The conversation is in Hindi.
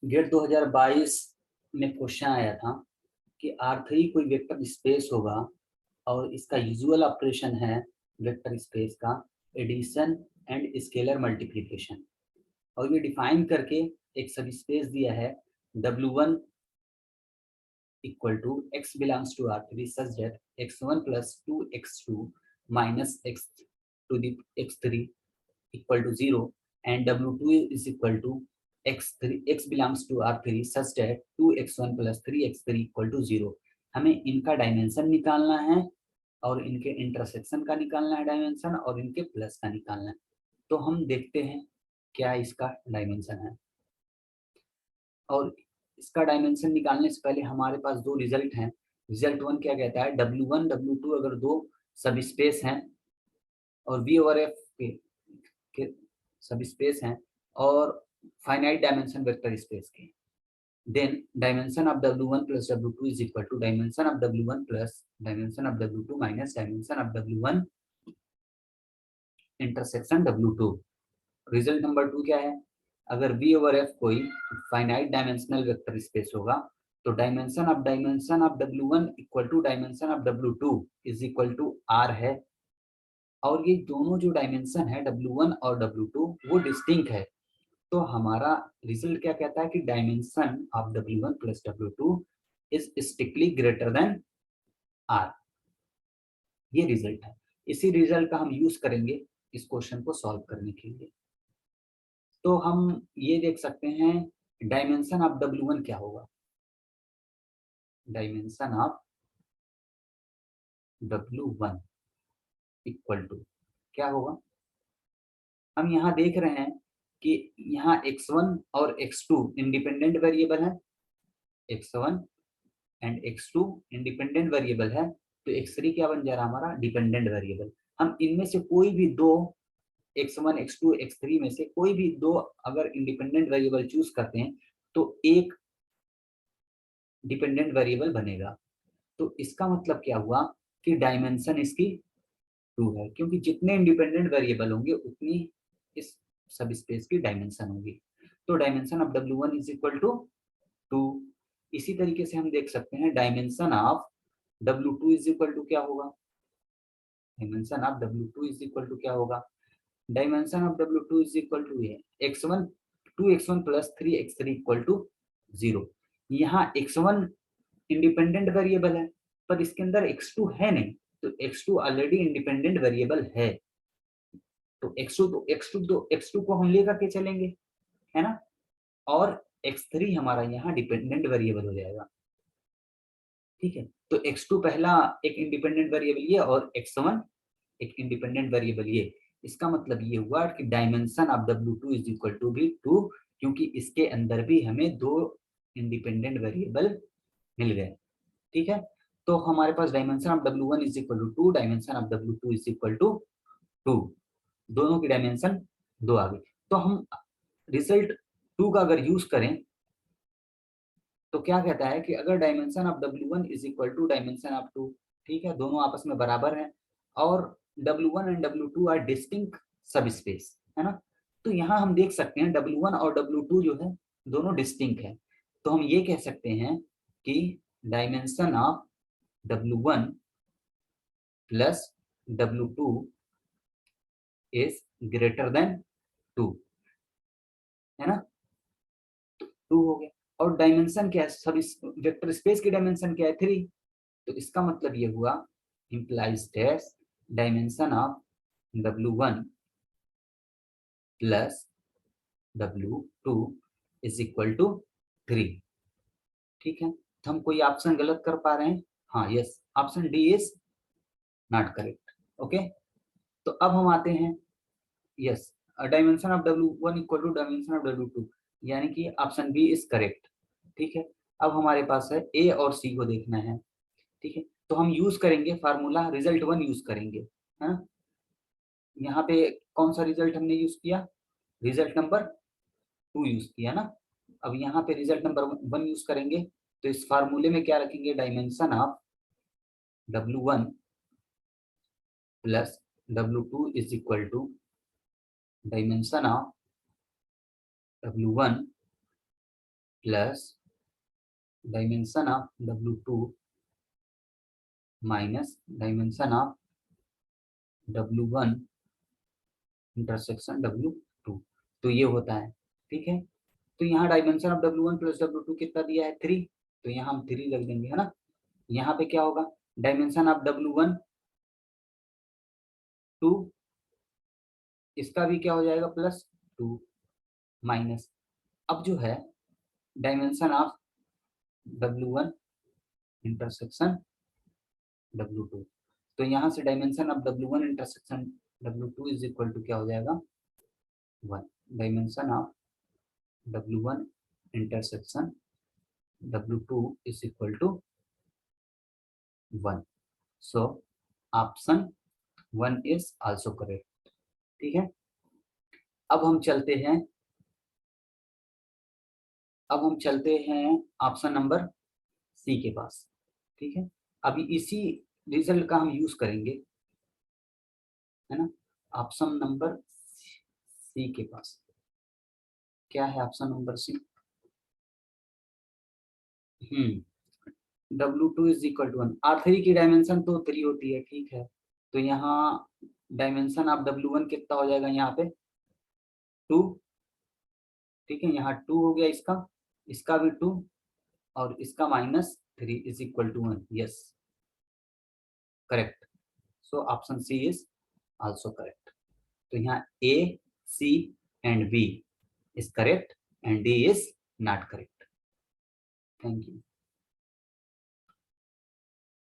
गेट 2022 में क्वेश्चन आया था कि R3 कोई वेक्टर स्पेस होगा और इसका यूजुअल ऑपरेशन है वेक्टर स्पेस का एडिशन एंड स्केलर मल्टीप्लिकेशन, और ये डिफाइन करके एक सब स्पेस दिया है W1 equal to x belongs to R3 such that x1 plus 2x2 minus x to the x3 equal to 0 and W2 is equal to x belongs to R3 such that 2x1 plus 3x3 equal to 0। हमें इनका डायमेंशन निकालना है और इनके इंटरसेक्शन का निकालना है डायमेंशन, और इनके प्लस का निकालना है। तो हम देखते हैं क्या इसका डायमेंशन है, और इसका डायमेंशन निकालने से पहले हमारे पास दो रिजल्ट हैं। रिजल्ट 1 क्या कहता है, W1 W2 अगर दो सब स्पेस हैं और V ओवर F के सब स्पेस हैं और फाइनाइट डायमेंशन वेक्टर स्पेस के, then dimension of W1 plus W2 is equal to dimension of W1 plus dimension of W2 minus dimension of W1 intersection W2। Result number 2 क्या है, अगर V ओवर F कोई फाइनाइट डायमेंशनल वेक्टर स्पेस होगा तो dimension of W1 equal to dimension of W2 is equal to R है, और ये दोनों जो डायमेंशन है W1 और W2 वो डिस्टिंक्ट है। तो हमारा रिजल्ट क्या कहता है कि dimension of W1 plus W2 is strictly greater than R। ये रिजल्ट है। इसी रिजल्ट का हम यूज करेंगे इस क्वेश्चन को सॉल्व करने के लिए। तो हम ये देख सकते हैं डायमेंशन ऑफ W1 क्या होगा, dimension of W1 equal to क्या होगा, हम यहाँ देख रहे हैं कि यहाँ x1 और x2 इंडिपेंडेंट वेरिएबल है, x1 and x2 independent variable है, तो x3 क्या बन जा रहा है हमारा डिपेंडेंट वेरिएबल। हम इनमें से कोई भी दो x1 x2 x3 में से कोई भी दो अगर इंडिपेंडेंट वेरिएबल चूज करते हैं तो एक डिपेंडेंट वेरिएबल बनेगा। तो इसका मतलब क्या हुआ कि डायमेंशन इसकी 2 है, क्योंकि जितने इंडिपेंडेंट वेरिएबल होंगे उतनी इस सब स्पेस की डायमेंशन होगी। तो dimension of W1 is equal to 2। इसी तरीके से हम देख सकते हैं dimension of W2 is equal to क्या होगा, dimension of W2 is equal to क्या होगा, dimension of W2 is equal to ये x1 2x1 plus 3x3 equal to 0। यहाँ x1 इंडिपेंडेंट वेरिएबल है पर इसके अंदर x2 है नहीं, तो x2 ऑलरेडी इंडिपेंडेंट वेरिएबल है, तो x2 को हम लेकर के चलेंगे, है ना, और x3 हमारा यहाँ डिपेंडेंट वेरिएबल हो जाएगा। ठीक है, तो x2 पहला एक इंडिपेंडेंट वेरिएबल ये और x1 एक इंडिपेंडेंट वेरिएबल ये। इसका मतलब ये हुआ कि dimension of W2 is equal to भी 2, क्योंकि इसके अंदर भी हमें दो इंडिपेंडेंट वेरिएबल मिल गए। ठीक है, तो हमारे पास dimension of W1 is equal to 2, dimension of W2 is equal to 2, दोनों की डायमेंशन 2 आ गई। तो हम रिजल्ट 2 का अगर यूज करें तो क्या कहता है कि अगर dimension of W1 is equal to dimension of 2, ठीक है, दोनों आपस में बराबर हैं और W1 and W2 are distinct subspace, है ना, तो यहाँ हम देख सकते हैं W1 और W2 जो है दोनों डिस्टिंक्ट है। तो हम ये कह सकते हैं कि dimension of W1 plus W2 is greater than 2, है ना, 2 हो गया। और डायमेंशन क्या है, सब वेक्टर स्पेस की डायमेंशन क्या है 3, तो इसका मतलब ये हुआ implies that dimension of W1 plus W2 is equal to 3। ठीक है, तो हम कोई ऑप्शन गलत कर पा रहे हैं, हाँ yes, option D is not correct. Okay, तो अब हम आते हैं yes, dimension of W1 equal to dimension of W2, यानी कि ऑप्शन बी इज करेक्ट। ठीक है, अब हमारे पास है ए और सी को देखना है। ठीक है, तो हम यूज करेंगे फार्मूला रिजल्ट 1 यूज करेंगे, है ना, यहाँ पे कौन सा रिजल्ट हमने यूज किया, रिजल्ट नंबर 2 यूज किया ना। अब यहाँ पे रिजल्ट नंबर 1 यूज करेंगे, तो इस फार्मूले में क्या रखेंगे, dimension of W1 plus W2 is equal to dimension of W1 plus dimension of W2 minus dimension of W1 intersection W2, तो ये होता है। ठीक है, तो यहाँ dimension of W1 plus W2 कितना दिया है 3, तो यहाँ हम 3 रख देंगे, है ना। यहाँ पे क्या होगा, डायमेंशन ऑफ W1 2, इसका भी क्या हो जाएगा +2 माइनस, अब जो है dimension of W1 intersection W2, तो यहाँ से dimension of W1 intersection W2 is equal to क्या हो जाएगा 1, dimension of W1 intersection W2 is equal to 1, so option 1 is also correct. ठीक है, अब हम चलते हैं ऑप्शन नंबर सी के पास। ठीक है, अभी इसी रिजल्ट का हम यूज करेंगे, है ना। ऑप्शन नंबर सी के पास क्या है, option number C, W2 is equal to 1, R3 की डायमेंशन तो 3 होती है। ठीक है, तो यहाँ डायमेंशन ऑफ W1 कितना हो जाएगा, यहाँ पे 2। ठीक है, यहाँ 2 हो गया, इसका भी 2 और इसका -3 is equal to 1। Yes, correct, so option C is also correct. तो यहाँ A, C and B is correct and D is not correct. Thank you.